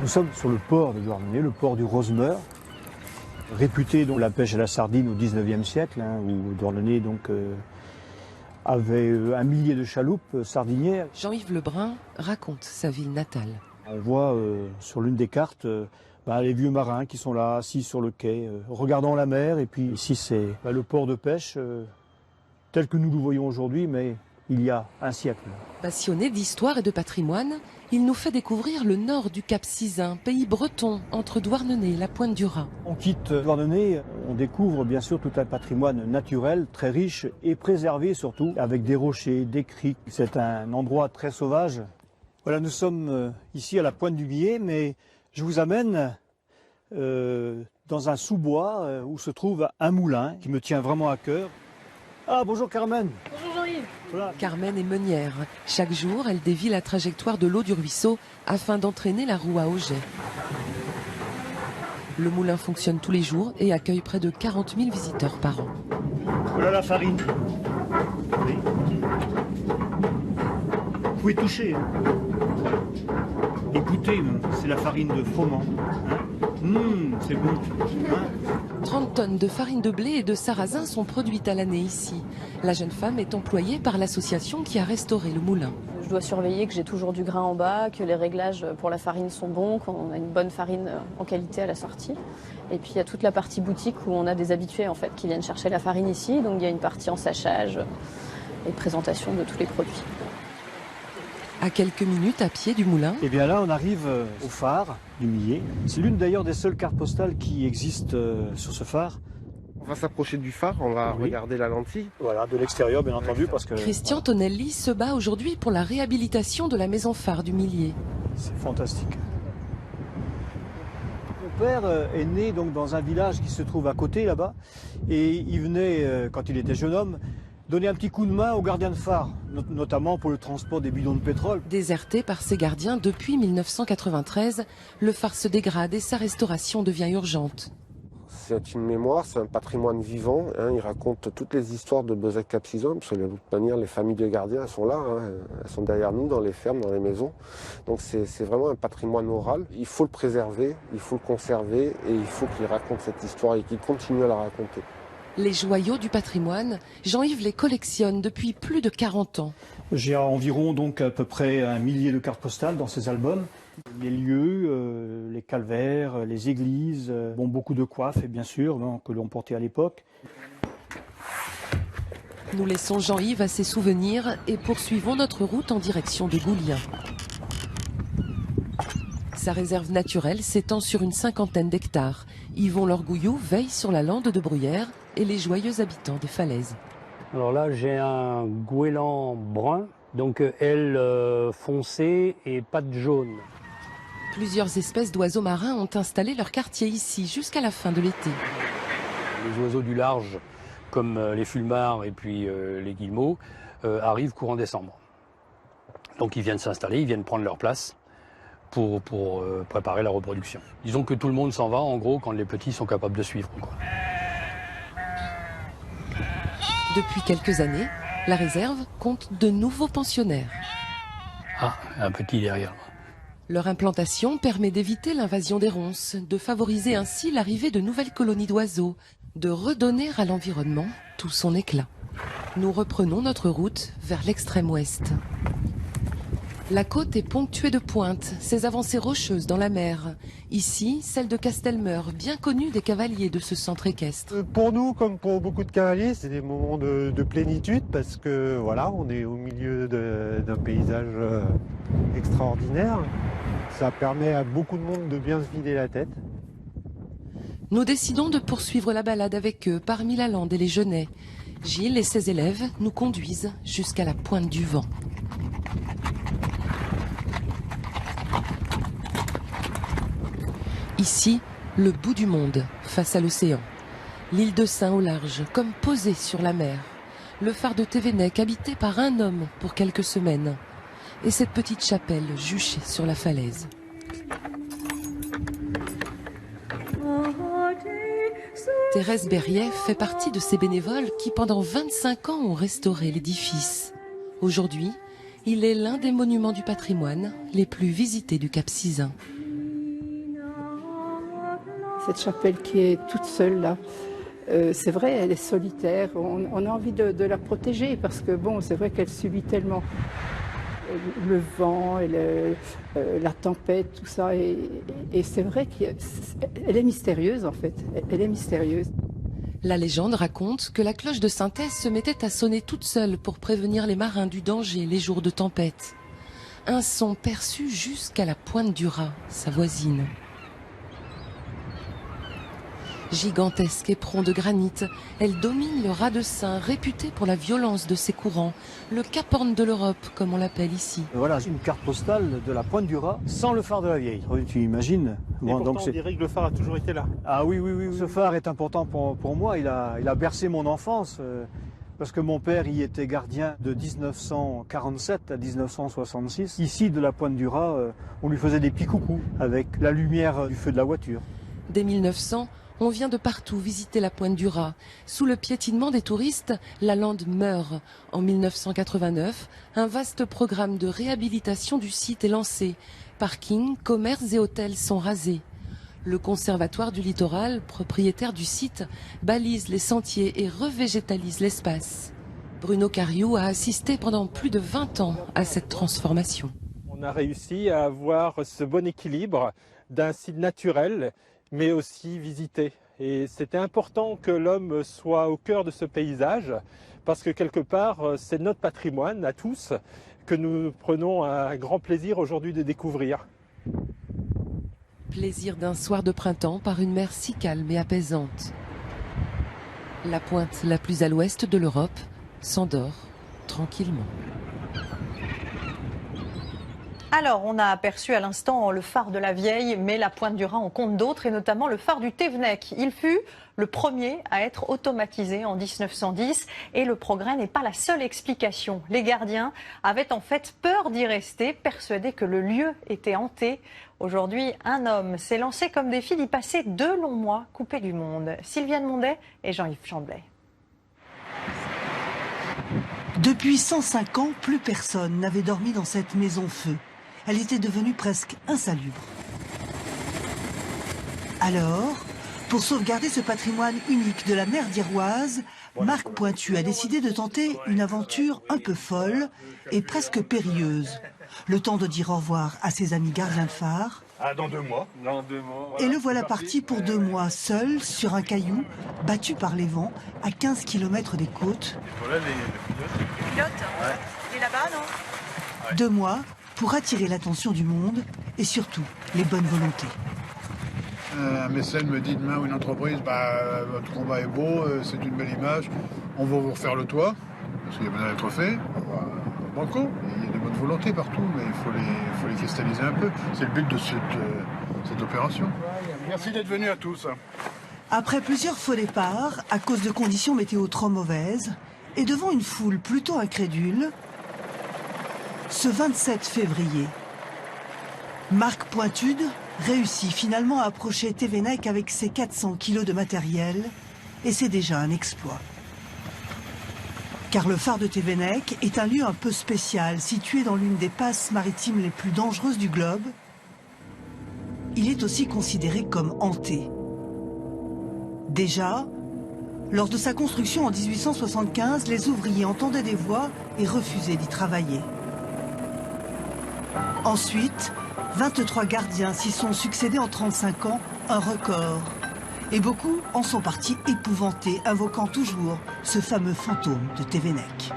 Nous sommes sur le port de Douarnenez, le port du Rosemeur, réputé donc la pêche à la sardine au 19e siècle, où Douarnenez avait 1 millier de chaloupes sardinières. Jean-Yves Lebrun raconte sa ville natale. On voit sur l'une des cartes les vieux marins qui sont là, assis sur le quai, regardant la mer. Et puis ici, c'est le port de pêche tel que nous le voyons aujourd'hui, mais il y a un siècle. Passionné d'histoire et de patrimoine, il nous fait découvrir le nord du Cap Sizun, pays breton, entre Douarnenez et la Pointe du Raz. On quitte Douarnenez, on découvre bien sûr tout un patrimoine naturel, très riche et préservé surtout, avec des rochers, des criques. C'est un endroit très sauvage. Voilà, nous sommes ici à la Pointe du Millet, mais je vous amène dans un sous-bois où se trouve un moulin qui me tient vraiment à cœur. Ah, bonjour Carmen. Bonjour Jean-Yves. Voilà. Carmen est meunière. Chaque jour, elle dévie la trajectoire de l'eau du ruisseau afin d'entraîner la roue à auget. Le moulin fonctionne tous les jours et accueille près de 40 000 visiteurs par an. Voilà la farine. Oui. Vous pouvez toucher. Écoutez, c'est la farine de froment. C'est bon. 30 tonnes de farine de blé et de sarrasin sont produites à l'année ici. La jeune femme est employée par l'association qui a restauré le moulin. Je dois surveiller que j'ai toujours du grain en bas, que les réglages pour la farine sont bons, qu'on a une bonne farine en qualité à la sortie. Et puis il y a toute la partie boutique où on a des habitués en fait qui viennent chercher la farine ici. Donc il y a une partie en sachage et présentation de tous les produits. À quelques minutes à pied du moulin. Et bien là, on arrive au phare du Millet. C'est l'une d'ailleurs des seules cartes postales qui existent sur ce phare. On va s'approcher du phare, on va regarder la lentille. Voilà, de l'extérieur bien entendu parce que... Christian Tonelli se bat aujourd'hui pour la réhabilitation de la maison phare du Millet. C'est fantastique. Mon père est né donc dans un village qui se trouve à côté là-bas. Et il venait, quand il était jeune homme, donner un petit coup de main aux gardiens de phare, notamment pour le transport des bidons de pétrole. Déserté par ses gardiens depuis 1993, le phare se dégrade et sa restauration devient urgente. C'est une mémoire, c'est un patrimoine vivant. Il raconte toutes les histoires de Beuzec-Cap-Sizun, parce que de toute manière, les familles de gardiens, elles sont là, elles sont derrière nous, dans les fermes, dans les maisons. Donc c'est vraiment un patrimoine oral. Il faut le préserver, il faut le conserver, et il faut qu'il raconte cette histoire et qu'il continue à la raconter. Les joyaux du patrimoine, Jean-Yves les collectionne depuis plus de 40 ans. J'ai environ donc à peu près 1 millier de cartes postales dans ces albums. Les lieux, les calvaires, les églises, beaucoup de coiffes, bien sûr, que l'on portait à l'époque. Nous laissons Jean-Yves à ses souvenirs et poursuivons notre route en direction de Goulien. Sa réserve naturelle s'étend sur une 50aine d'hectares. Yvon Lorgouillou veille sur la lande de bruyère et les joyeux habitants des falaises. Alors là, j'ai un goéland brun, donc aile foncée et pattes jaunes. Plusieurs espèces d'oiseaux marins ont installé leur quartier ici jusqu'à la fin de l'été. Les oiseaux du large, comme les fulmars et puis les guillemots, arrivent courant décembre. Donc ils viennent s'installer, ils viennent prendre leur place pour préparer la reproduction. Disons que tout le monde s'en va, en gros, quand les petits sont capables de suivre, quoi. Depuis quelques années, la réserve compte de nouveaux pensionnaires. Ah, un petit derrière. Leur implantation permet d'éviter l'invasion des ronces, de favoriser ainsi l'arrivée de nouvelles colonies d'oiseaux, de redonner à l'environnement tout son éclat. Nous reprenons notre route vers l'extrême ouest. La côte est ponctuée de pointes, ses avancées rocheuses dans la mer. Ici, celle de Castelmeur, bien connue des cavaliers de ce centre équestre. Pour nous, comme pour beaucoup de cavaliers, c'est des moments de plénitude parce que voilà, on est au milieu d'un paysage extraordinaire. Ça permet à beaucoup de monde de bien se vider la tête. Nous décidons de poursuivre la balade avec eux parmi la lande et les genêts. Gilles et ses élèves nous conduisent jusqu'à la pointe du vent. Ici, le bout du monde, face à l'océan. L'île de Saint au large, comme posée sur la mer. Le phare de Thévenec, habité par un homme pour quelques semaines. Et cette petite chapelle juchée sur la falaise. Thérèse Berriet fait partie de ces bénévoles qui, pendant 25 ans, ont restauré l'édifice. Aujourd'hui, il est l'un des monuments du patrimoine les plus visités du Cap Sizun. Cette chapelle qui est toute seule là, c'est vrai, elle est solitaire. On a envie de la protéger parce que bon, c'est vrai qu'elle subit tellement le vent, et la tempête, tout ça. Et c'est vrai qu'elle est mystérieuse en fait. Elle est mystérieuse. La légende raconte que la cloche de Saint-Ès se mettait à sonner toute seule pour prévenir les marins du danger les jours de tempête. Un son perçu jusqu'à la pointe du Raz, sa voisine. Gigantesque éperon de granit, elle domine le Raz de Seine, réputé pour la violence de ses courants, le Cap Horn de l'Europe, comme on l'appelle ici. Voilà une carte postale de la pointe du Raz sans le phare de la Vieille. Oui, tu imagines. Et pourtant, on dirait que le phare a toujours été là. Ah oui, ce phare est important pour moi. Il a bercé mon enfance. Parce que mon père y était gardien de 1947 à 1966. Ici, de la pointe du Raz, on lui faisait des petits coucous avec la lumière du feu de la voiture. Dès 1900, on vient de partout visiter la pointe du Raz. Sous le piétinement des touristes, la lande meurt. En 1989, un vaste programme de réhabilitation du site est lancé. Parkings, commerces et hôtels sont rasés. Le Conservatoire du littoral, propriétaire du site, balise les sentiers et revégétalise l'espace. Bruno Cariou a assisté pendant plus de 20 ans à cette transformation. On a réussi à avoir ce bon équilibre d'un site naturel, mais aussi visité. Et c'était important que l'homme soit au cœur de ce paysage, parce que quelque part, c'est notre patrimoine à tous, que nous prenons un grand plaisir aujourd'hui de découvrir. Plaisir d'un soir de printemps par une mer si calme et apaisante. La pointe la plus à l'ouest de l'Europe s'endort tranquillement. Alors, on a aperçu à l'instant le phare de la Vieille, mais la pointe du Raz en compte d'autres, et notamment le phare du Thévenec. Il fut le premier à être automatisé en 1910, et le progrès n'est pas la seule explication. Les gardiens avaient en fait peur d'y rester, persuadés que le lieu était hanté. Aujourd'hui, un homme s'est lancé comme défi d'y passer 2 longs mois coupé du monde. Sylviane Mondet et Jean-Yves Chamblay. Depuis 105 ans, plus personne n'avait dormi dans cette maison feu. Elle était devenue presque insalubre. Alors, pour sauvegarder ce patrimoine unique de la mer d'Iroise, Marc Pointu a décidé de tenter une aventure un peu folle et presque périlleuse. Le temps de dire au revoir à ses amis gardiens de phare. Ah, dans 2 mois. Voilà. Et le voilà parti pour 2 mois, seul, sur un caillou, battu par les vents, à 15 km des côtes. Voilà les Pilote, il est là-bas, non ? 2 mois pour attirer l'attention du monde et surtout les bonnes volontés. Un mécène me dit demain, ou une entreprise, votre combat est beau, c'est une belle image, on va vous refaire le toit, parce qu'il y a besoin d'être fait. Banco, il y a des bonnes volontés partout, mais il faut les cristalliser un peu. C'est le but de cette opération. Merci d'être venus à tous. Après plusieurs faux départs, à cause de conditions météo trop mauvaises, et devant une foule plutôt incrédule, ce 27 février, Marc Pointude réussit finalement à approcher Thévenec avec ses 400 kilos de matériel, et c'est déjà un exploit. Car le phare de Thévenec est un lieu un peu spécial, situé dans l'une des passes maritimes les plus dangereuses du globe. Il est aussi considéré comme hanté. Déjà, lors de sa construction en 1875, les ouvriers entendaient des voix et refusaient d'y travailler. Ensuite, 23 gardiens s'y sont succédés en 35 ans, un record. Et beaucoup en sont partis épouvantés, invoquant toujours ce fameux fantôme de Thévenec.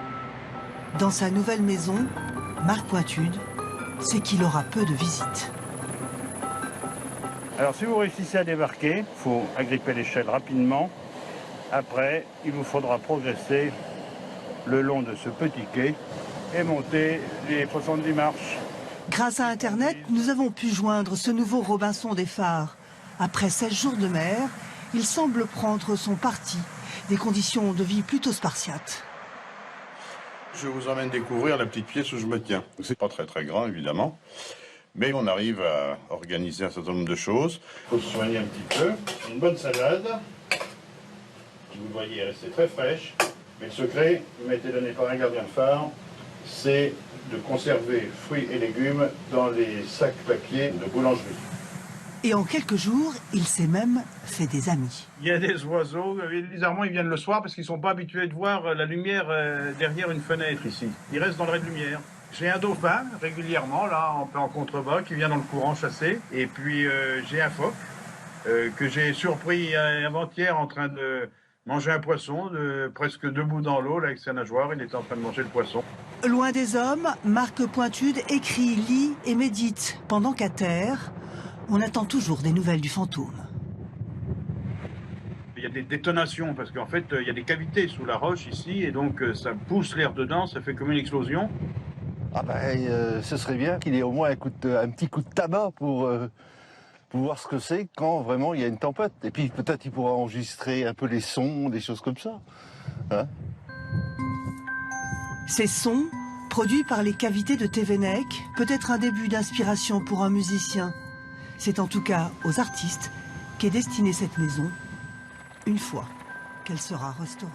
Dans sa nouvelle maison, Marc Pointude sait qu'il aura peu de visites. Alors si vous réussissez à débarquer, il faut agripper l'échelle rapidement. Après, il vous faudra progresser le long de ce petit quai et monter les 70 marches. Grâce à Internet, nous avons pu joindre ce nouveau Robinson des phares. Après 16 jours de mer, il semble prendre son parti, des conditions de vie plutôt spartiates. Je vous emmène découvrir la petite pièce où je me tiens. C'est pas très grand évidemment, mais on arrive à organiser un certain nombre de choses. Il faut se soigner un petit peu. Une bonne salade, qui vous voyez est restée très fraîche. Mais le secret, qui m'a été donné par un gardien de phare, c'est de conserver fruits et légumes dans les sacs papier de boulangerie. Et en quelques jours, il s'est même fait des amis. Il y a des oiseaux, bizarrement ils viennent le soir parce qu'ils ne sont pas habitués de voir la lumière derrière une fenêtre ici. Ils restent dans le ray de lumière. J'ai un dauphin régulièrement, là, un peu en contrebas, qui vient dans le courant chasser. Et puis j'ai un phoque que j'ai surpris avant-hier en train de manger un poisson, presque debout dans l'eau, là, avec sa nageoire. Il était en train de manger le poisson. Loin des hommes, Marc Pointude écrit, lit et médite, pendant qu'à terre, on attend toujours des nouvelles du fantôme. Il y a des détonations, parce qu'en fait, il y a des cavités sous la roche ici, et donc ça pousse l'air dedans, ça fait comme une explosion. Ah ben, ce serait bien qu'il ait au moins un petit coup de tabac pour voir ce que c'est quand vraiment il y a une tempête. Et puis peut-être il pourra enregistrer un peu les sons, des choses comme ça. Hein? Ces sons, produits par les cavités de Thévenec, peut-être un début d'inspiration pour un musicien. C'est en tout cas aux artistes qu'est destinée cette maison, une fois qu'elle sera restaurée.